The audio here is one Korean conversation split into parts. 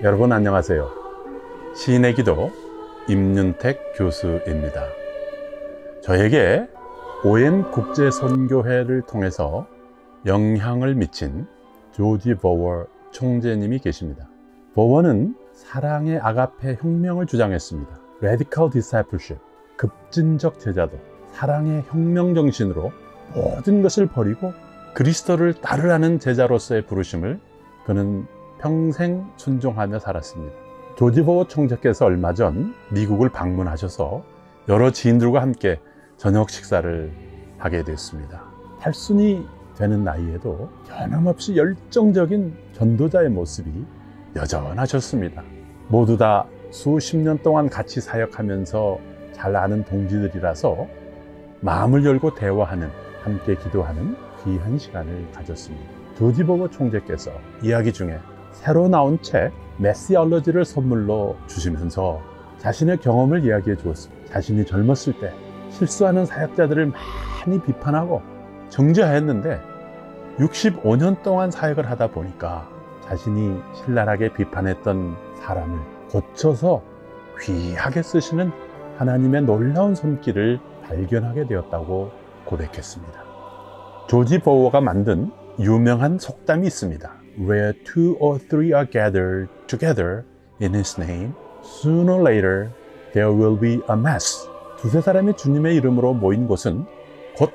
여러분 안녕하세요. 시인의 기도 임윤택 교수입니다. 저에게 OM 국제선교회를 통해서 영향을 미친 조지 버워 총재님이 계십니다. 버워는 사랑의 아가페 혁명을 주장했습니다. Radical Discipleship, 급진적 제자도, 사랑의 혁명 정신으로 모든 것을 버리고 그리스도를 따르라는 제자로서의 부르심을 그는 평생 순종하며 살았습니다. 조지 버워 총재께서 얼마 전 미국을 방문하셔서 여러 지인들과 함께 저녁 식사를 하게 됐습니다. 8순이 되는 나이에도 변함없이 열정적인 전도자의 모습이 여전하셨습니다. 모두 다 수십 년 동안 같이 사역하면서 잘 아는 동지들이라서 마음을 열고 대화하는, 함께 기도하는 귀한 시간을 가졌습니다. 조지 버워 총재께서 이야기 중에 새로 나온 책 메시얼러지를 선물로 주시면서 자신의 경험을 이야기해 주었습니다. 자신이 젊었을 때 실수하는 사역자들을 많이 비판하고 정죄하였는데 65년 동안 사역을 하다 보니까 자신이 신랄하게 비판했던 사람을 고쳐서 귀하게 쓰시는 하나님의 놀라운 손길을 발견하게 되었다고 고백했습니다. 조지 버워가 만든 유명한 속담이 있습니다. Where two or three are gathered together in His name, sooner or later there will be a mess. 두세 사람이 주님의 이름으로 모인 곳은 곧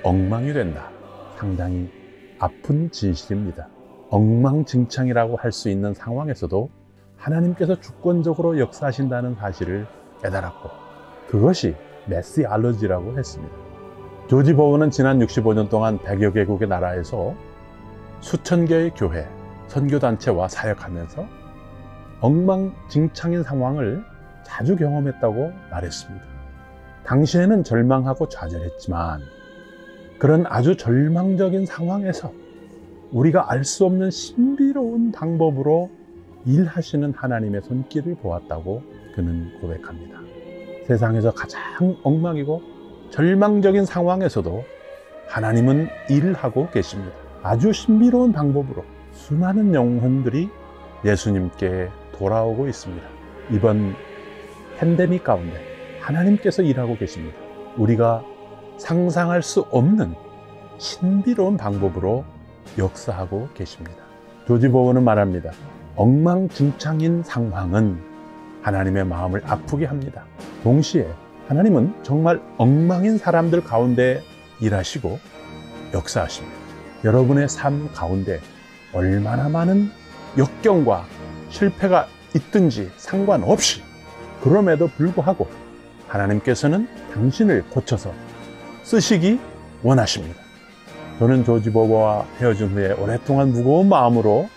엉망이 된다. 상당히 아픈 진실입니다. 엉망진창이라고 할 수 있는 상황에서도 하나님께서 주권적으로 역사하신다는 사실을 깨달았고 그것이 메시알러지라고 했습니다. 조지 버워는 지난 65년 동안 100여 개국의 나라에서 수천 개의 교회, 선교단체와 사역하면서 엉망진창인 상황을 자주 경험했다고 말했습니다. 당시에는 절망하고 좌절했지만 그런 아주 절망적인 상황에서 우리가 알 수 없는 신비로운 방법으로 일하시는 하나님의 손길을 보았다고 그는 고백합니다. 세상에서 가장 엉망이고 절망적인 상황에서도 하나님은 일을 하고 계십니다. 아주 신비로운 방법으로 수많은 영혼들이 예수님께 돌아오고 있습니다. 이번 팬데믹 가운데 하나님께서 일하고 계십니다. 우리가 상상할 수 없는 신비로운 방법으로 역사하고 계십니다. 조지 버워는 말합니다. 엉망진창인 상황은 하나님의 마음을 아프게 합니다. 동시에 하나님은 정말 엉망인 사람들 가운데 일하시고 역사하십니다. 여러분의 삶 가운데 얼마나 많은 역경과 실패가 있든지 상관없이 그럼에도 불구하고 하나님께서는 당신을 고쳐서 쓰시기 원하십니다. 저는 조지 버워와 헤어진 후에 오랫동안 무거운 마음으로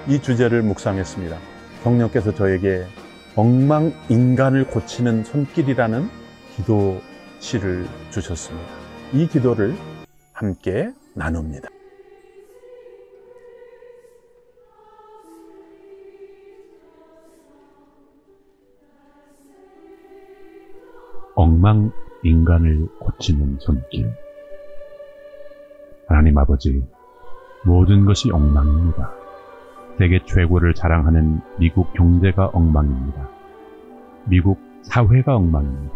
이 주제를 묵상했습니다. 성령께서 저에게 엉망인간을 고치는 손길이라는 기도시를 주셨습니다. 이 기도를 함께 나눕니다. 엉망인간을 고치는 손길. 하나님 아버지, 모든 것이 엉망입니다. 세계 최고를 자랑하는 미국 경제가 엉망입니다. 미국 사회가 엉망입니다.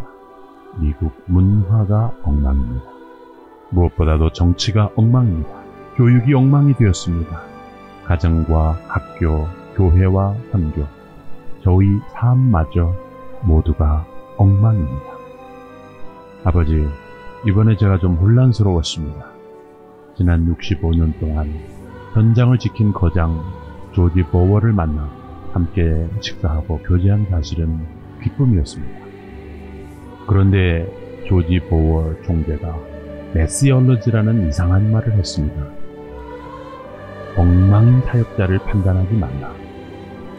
미국 문화가 엉망입니다. 무엇보다도 정치가 엉망입니다. 교육이 엉망이 되었습니다. 가정과 학교, 교회와 선교, 저희 삶마저 모두가 엉망입니다. 아버지, 이번에 제가 좀 혼란스러웠습니다. 지난 65년 동안 현장을 지킨 거장 조지 버워를 만나 함께 식사하고 교제한 사실은 기쁨이었습니다. 그런데 조지 버워 총재가 메시얼러지라는 이상한 말을 했습니다. 엉망인 사역자를 판단하지 말라.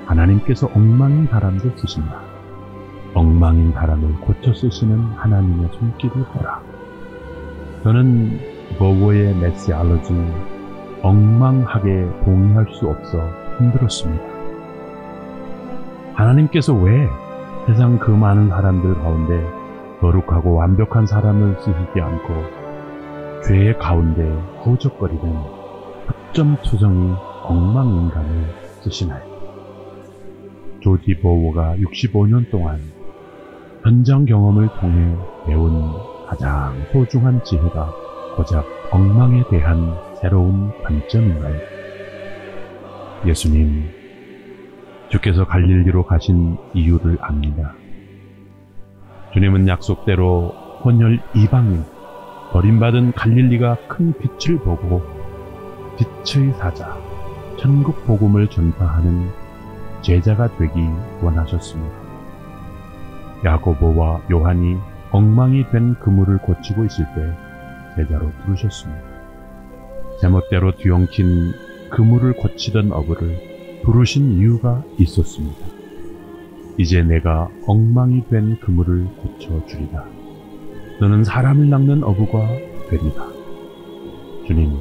하나님께서 엉망인 사람도 쓰신다. 엉망인 사람을 고쳐 쓰시는 하나님의 손길을 보라. 저는 버워의 메시얼러지 엉망하게 동의할 수 없어 힘들었습니다. 하나님께서 왜 세상 그 많은 사람들 가운데 거룩하고 완벽한 사람을 쓰시지 않고 죄의 가운데 허우적거리는 흑점투성이 엉망인간을 쓰시나요? 조지 보워가 65년 동안 현장 경험을 통해 배운 가장 소중한 지혜가 고작 엉망에 대한 새로운 관점인가요? 예수님, 주께서 갈릴리로 가신 이유를 압니다. 주님은 약속대로 혼혈 이방인, 버림받은 갈릴리가 큰 빛을 보고 빛의 사자, 천국 복음을 전파하는 제자가 되기 원하셨습니다. 야고보와 요한이 엉망이 된 그물을 고치고 있을 때 제자로 부르셨습니다. 제멋대로 뒤엉킨 그물을 고치던 어부를 부르신 이유가 있었습니다. 이제 내가 엉망이 된 그물을 고쳐주리라. 너는 사람을 낚는 어부가 되리라. 주님,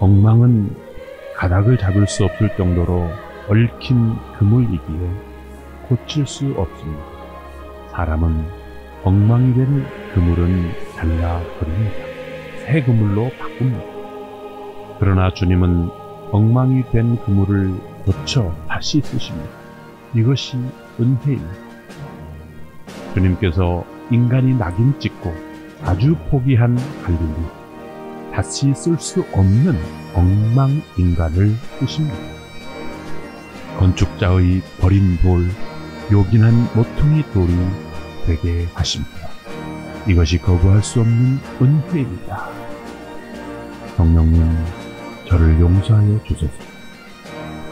엉망은 가닥을 잡을 수 없을 정도로 얽힌 그물이기에 고칠 수 없습니다. 사람은 엉망이 된 그물은 잘라버립니다. 새 그물로 바꿉니다. 그러나 주님은 엉망이 된 그물을 고쳐 다시 쓰십니다. 이것이 은혜입니다. 주님께서 인간이 낙인 찍고 아주 포기한 갈릴리, 다시 쓸 수 없는 엉망 인간을 쓰십니다. 건축자의 버린 돌, 요긴한 모퉁이 돌이 되게 하십니다. 이것이 거부할 수 없는 은혜입니다. 성령님, 저를 용서하여 주소서.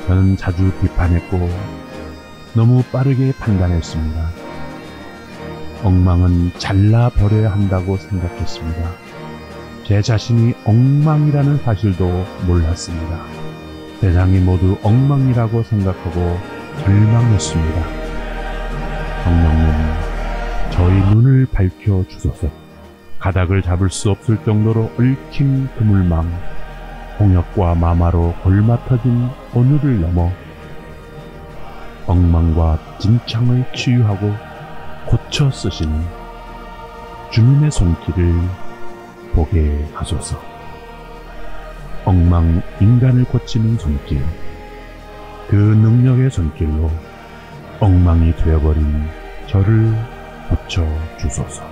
저는 자주 비판했고 너무 빠르게 판단했습니다. 엉망은 잘라버려야 한다고 생각했습니다. 제 자신이 엉망이라는 사실도 몰랐습니다. 세상이 모두 엉망이라고 생각하고 절망했습니다. 성령님, 저의 눈을 밝혀 주소서. 가닥을 잡을 수 없을 정도로 얽힌 그물망, 홍역과 마마로 골마터진 오늘을 넘어 엉망과 진창을 치유하고 고쳐 쓰시는 주님의 손길을 보게 하소서. 엉망 인간을 고치는 손길, 그 능력의 손길로 엉망이 되어버린 저를 고쳐 주소서.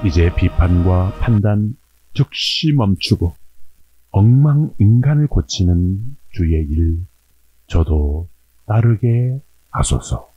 이제 비판과 판단 즉시 멈추고 엉망 인간을 고치는 주의 일, 저도 따르게 하소서.